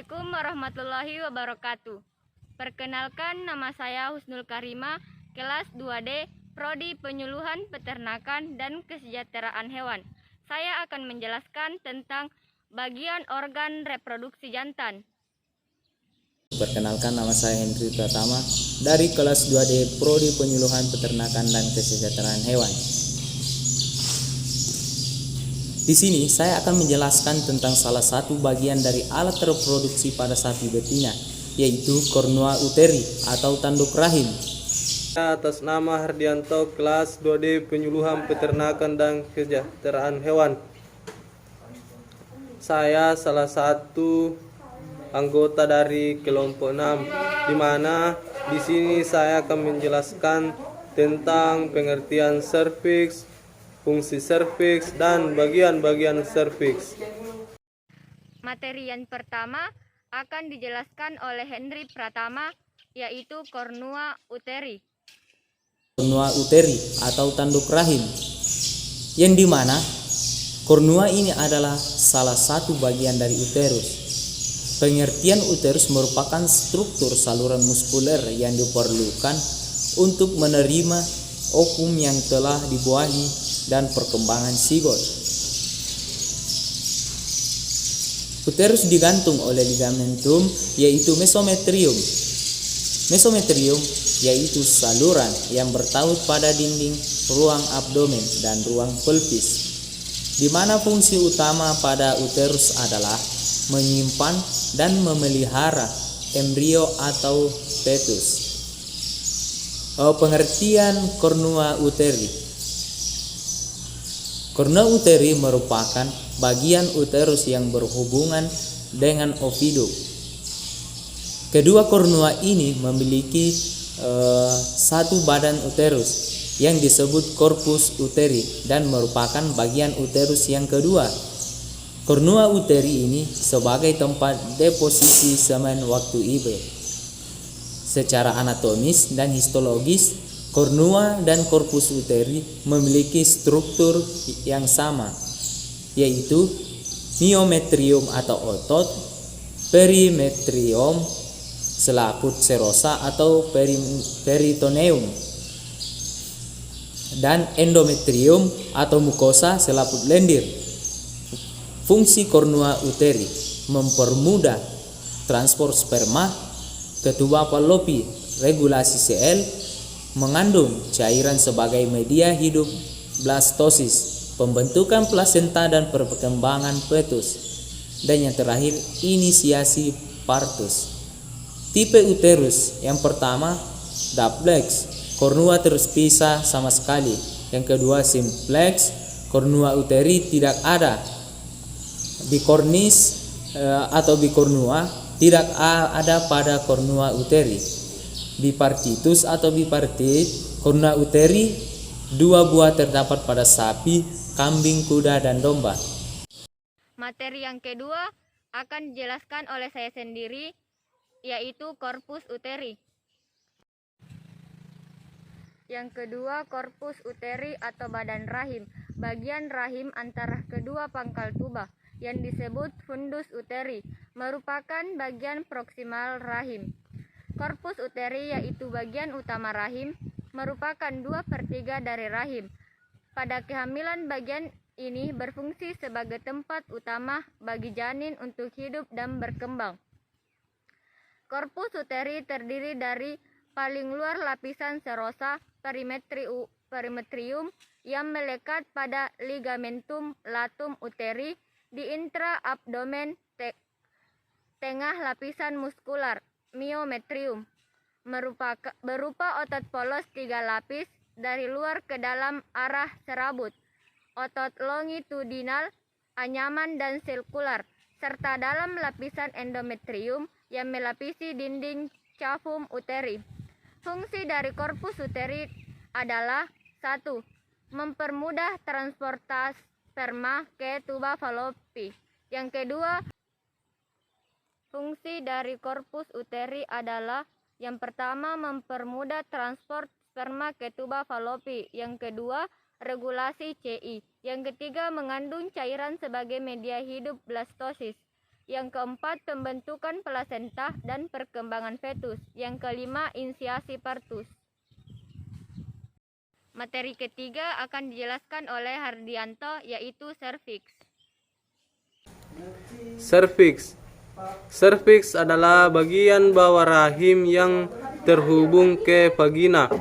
Assalamualaikum warahmatullahi wabarakatuh. Perkenalkan, nama saya Husnul Karima, kelas 2D, Prodi Penyuluhan Peternakan dan Kesejahteraan Hewan. Saya akan menjelaskan tentang bagian organ reproduksi jantan. Perkenalkan, nama saya Hendri Pratama dari kelas 2D Prodi Penyuluhan Peternakan dan Kesejahteraan Hewan. Di sini saya akan menjelaskan tentang salah satu bagian dari alat reproduksi pada sapi betina, yaitu cornua uteri atau tanduk rahim. Atas nama Hardianto, kelas 2D Penyuluhan Peternakan dan Kesejahteraan Hewan. Saya salah satu anggota dari kelompok 6, di mana di sini saya akan menjelaskan tentang pengertian serviks, fungsi serviks, dan bagian-bagian serviks. Materi yang pertama akan dijelaskan oleh Hendri Pratama, yaitu cornua uteri. Cornua uteri atau tanduk rahim, yang dimana cornua ini adalah salah satu bagian dari uterus. Pengertian uterus merupakan struktur saluran muskuler yang diperlukan untuk menerima ovum yang telah dibuahi dan perkembangan sigot. Uterus digantung oleh ligamentum, yaitu mesometrium. Mesometrium yaitu saluran yang bertaut pada dinding ruang abdomen dan ruang pelvis, di mana fungsi utama pada uterus adalah menyimpan dan memelihara embrio atau fetus. Pengertian cornua uteri. Cornua uteri merupakan bagian uterus yang berhubungan dengan ovidum. Kedua cornua ini memiliki satu badan uterus yang disebut corpus uteri dan merupakan bagian uterus yang kedua. Cornua uteri ini sebagai tempat deposisi semen waktu IV. Secara anatomis dan histologis, cornua dan corpus uteri memiliki struktur yang sama, yaitu myometrium atau otot, perimetrium, selaput serosa atau peritoneum, dan endometrium atau mukosa selaput lendir. Fungsi cornua uteri mempermudah transport sperma ke tuba Fallopi, regulasi CL, mengandung cairan sebagai media hidup blastosis, pembentukan plasenta dan perkembangan fetus, dan yang terakhir inisiasi partus. Tipe uterus yang pertama duplex, cornua terpisah sama sekali. Yang kedua simplex, cornua uteri tidak ada. Bicornis atau bicornua tidak ada pada cornua uteri. Bipartitus atau bipartit, cornua uteri 2 buah terdapat pada sapi, kambing, kuda, dan domba. Materi yang kedua akan dijelaskan oleh saya sendiri, yaitu corpus uteri. Yang kedua, corpus uteri atau badan rahim, bagian rahim antara kedua pangkal tuba yang disebut fundus uteri, merupakan bagian proksimal rahim. Corpus uteri yaitu bagian utama rahim, merupakan 2/3 dari rahim. Pada kehamilan, bagian ini berfungsi sebagai tempat utama bagi janin untuk hidup dan berkembang. Corpus uteri terdiri dari paling luar lapisan serosa perimetrium yang melekat pada ligamentum latum uteri di intra-abdomen, tengah lapisan muskular myometrium, berupa otot polos 3 lapis dari luar ke dalam arah serabut, otot longitudinal, anyaman, dan sirkular, serta dalam lapisan endometrium yang melapisi dinding cavum uteri. Fungsi dari corpus uteri adalah 1. Mempermudah transportasi sperma ke tuba Fallopi. Yang kedua, fungsi dari corpus uteri adalah yang pertama mempermudah transport sperma ke tuba Fallopi. Yang kedua, regulasi CI. Yang ketiga, mengandung cairan sebagai media hidup blastosis. Yang keempat, pembentukan plasenta dan perkembangan fetus. Yang kelima, inisiasi partus. Materi ketiga akan dijelaskan oleh Hardianto, yaitu serviks. Serviks. Serviks adalah bagian bawah rahim yang terhubung ke vagina.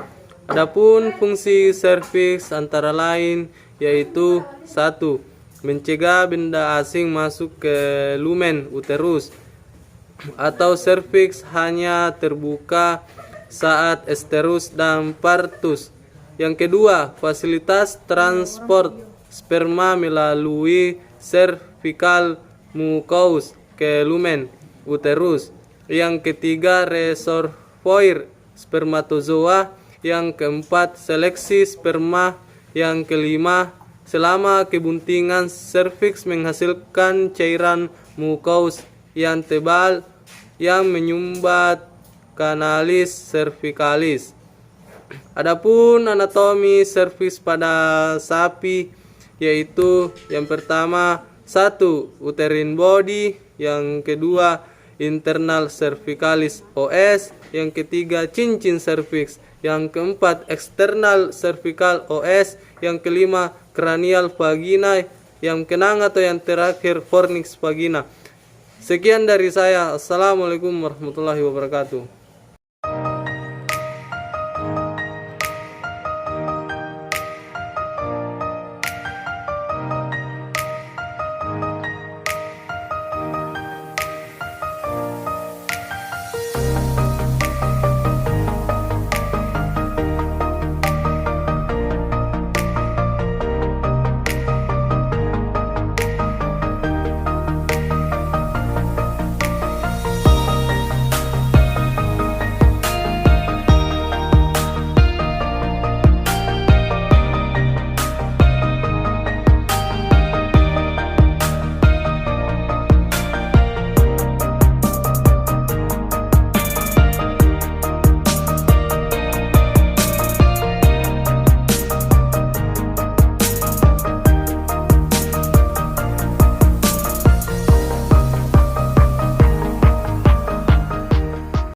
Adapun fungsi serviks antara lain yaitu 1. Mencegah benda asing masuk ke lumen uterus atau serviks hanya terbuka saat esterus dan partus. Yang kedua, fasilitas transport sperma melalui cervical mucous ke lumen uterus. Yang ketiga, reservoir spermatozoa. Yang keempat, seleksi sperma. Yang kelima, selama kebuntingan serviks menghasilkan cairan mucous yang tebal yang menyumbat kanalis cervicalis. Adapun anatomi serviks pada sapi yaitu yang pertama 1. Uterine body, yang kedua internal cervicalis OS, yang ketiga cincin serviks, yang keempat external cervical OS, yang kelima cranial vagina, yang keenam atau yang terakhir fornix vagina. Sekian dari saya. Assalamualaikum warahmatullahi wabarakatuh.